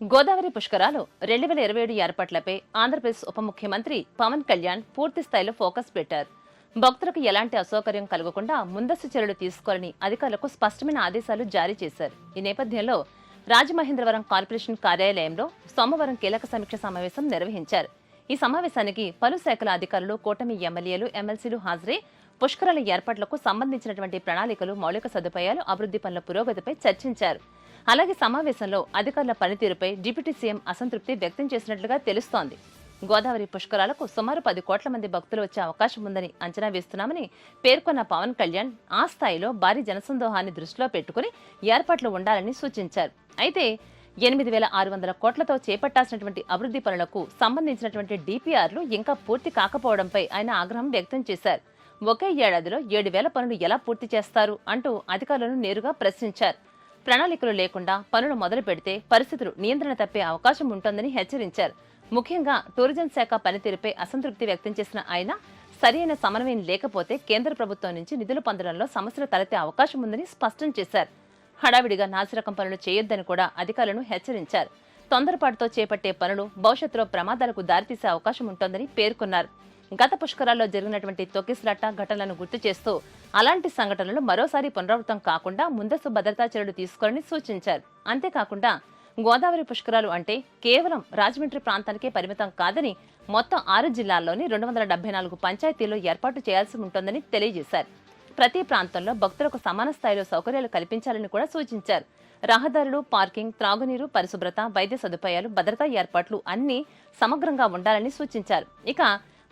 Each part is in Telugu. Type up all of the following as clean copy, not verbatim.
గోదావరి పుష్కరాలు 2027 ఏర్పాట్లపై ఆంధ్రప్రదేశ్ ఉప ముఖ్యమంత్రి పవన్ కళ్యాణ్ పూర్తి స్థాయిలో ఫోకస్ పెట్టారు. భక్తులకు ఎలాంటి అసౌకర్యం కలగకుండా ముందస్తు చర్యలు తీసుకోవాలని అధికారులకు స్పష్టమైన ఆదేశాలు జారీ చేశారు. ఈ నేపథ్యంలో రాజమహేంద్రవరం కార్పొరేషన్ కార్యాలయంలో సోమవారం కీలక సమీక్ష సమావేశం నిర్వహించారు. ఈ సమావేశానికి పలు శాఖల అధికారులు, కూటమి ఎమ్మెల్యేలు, ఎమ్మెల్సీలు హాజరై పుష్కరాల ఏర్పాట్లకు సంబంధించినటువంటి ప్రణాళికలు, మౌలిక సదుపాయాలు, అభివృద్ధి పనుల పురోగతిపై చర్చించారు. అలాగే సమావేశంలో అధికారుల పనితీరుపై డిప్యూటీ సీఎం అసంతృప్తి వ్యక్తం చేసినట్లుగా తెలుస్తోంది. గోదావరి పుష్కరాలకు సుమారు 10 కోట్ల మంది భక్తులు వచ్చే అవకాశం ఉందని అంచనా వేస్తున్నామని పేర్కొన్న పవన్ కళ్యాణ్ ఆ స్థాయిలో భారీ జనసందోహాన్ని దృష్టిలో పెట్టుకుని ఏర్పాట్లు ఉండాలని సూచించారు. అయితే 8,600 కోట్లతో చేపట్టాల్సినటువంటి అభివృద్ధి పనులకు సంబంధించినటువంటి డిపిఆర్లు ఇంకా పూర్తి కాకపోవడంపై ఆయన ఆగ్రహం వ్యక్తం చేశారు. ఒకే ఏడాదిలో 7,000 పనులు ఎలా పూర్తి చేస్తారు అంటూ అధికారులను నేరుగా ప్రశ్నించారు. ప్రణాళికలు లేకుండా పనులు మొదలు పెడితే పరిస్థితులు నియంత్రణ తప్పే అవకాశం ఉంటోందని హెచ్చరించారు. ముఖ్యంగా టూరిజం శాఖ పనితీరుపై అసంతృప్తి వ్యక్తం చేసిన ఆయన సరైన సమన్వయం లేకపోతే కేంద్ర ప్రభుత్వం నుంచి నిధులు పొందడంలో సమస్యలు తలెత్తే అవకాశం ఉందని స్పష్టం చేశారు. హడావిడిగా నాసిరకం పనులు చేయొద్దని కూడా అధికారులను హెచ్చరించారు. తొందరపాటుతో చేపట్టే పనులు భవిష్యత్తులో ప్రమాదాలకు దారితీసే అవకాశం ఉంటోందని పేర్కొన్నారు. గత పుష్కరాల్లో జరిగినటువంటి తొక్కిసలాట ఘటనలను గుర్తు చేస్తూ అలాంటి సంఘటనలు మరోసారి పునరావృతం కాకుండా ముందస్తు భద్రతా చర్యలు తీసుకోవాలని సూచించారు. అంతేకాకుండా గోదావరి పుష్కరాలు అంటే కేవలం రాజమండ్రి ప్రాంతానికే పరిమితం కాదని మొత్తం 6 జిల్లాల్లోని 274 పంచాయతీల్లో ఏర్పాటు చేయాల్సి ఉంటోందని తెలియజేశారు. ప్రతి ప్రాంతంలో భక్తులకు సమాన స్థాయిలో సౌకర్యాలు కల్పించాలని కూడా సూచించారు. రహదారులు, పార్కింగ్, త్రాగునీరు, పరిశుభ్రత, వైద్య సదుపాయాలు, భద్రతా ఏర్పాట్లు అన్నీ సమగ్రంగా ఉండాలని సూచించారు. ఇక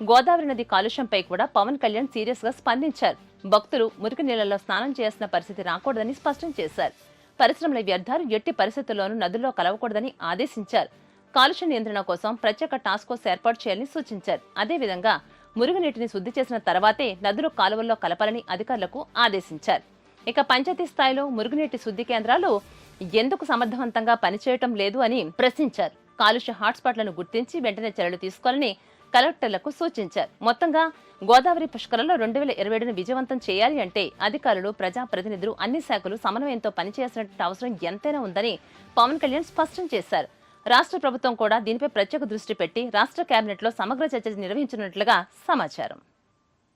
గోదావరి నది కాలుష్యంపై కూడా పవన్ కళ్యాణ్ సీరియస్ గా స్పందించారు. భక్తులు మురికి నీళ్లలో స్నానం చేయాల్సిన పరిస్థితి రాకూడదని స్పష్టం చేశారు. పరిశ్రమల వ్యర్థాలు ఎట్టి పరిస్థితుల్లోనూ నదుల్లో కలవకూడదని ఆదేశించారు. కాలుష్య నియంత్రణ కోసం ప్రత్యేక టాస్క్ ఫోర్స్ ఏర్పాటు చేయాలని సూచించారు. అదేవిధంగా మురుగునీటిని శుద్ధి చేసిన తర్వాతే నదులు కాలువల్లో కలపాలని అధికారులకు ఆదేశించారు. ఇక పంచాయతీ స్థాయిలో మురుగునీటి శుద్ధి కేంద్రాలు ఎందుకు సమర్థవంతంగా పనిచేయటం లేదు అని ప్రశ్నించారు. కాలుష్య హాట్స్పాట్లను గుర్తించి వెంటనే చర్యలు తీసుకోవాలని కలెక్టర్లకు సూచించారు. మొత్తంగా గోదావరి పుష్కరంలో 2027ను విజయవంతం చేయాలి అంటే అధికారులు, ప్రజాప్రతినిధులు, అన్ని శాఖలు సమన్వయంతో పనిచేయాల్సిన అవసరం ఎంతైనా ఉందని పవన్ కళ్యాణ్ స్పష్టం చేశారు. రాష్ట్ర ప్రభుత్వం కూడా దీనిపై ప్రత్యేక దృష్టి పెట్టి రాష్ట్ర కేబినెట్లో సమగ్ర చర్చ నిర్వహించనున్నట్లుగా సమాచారం.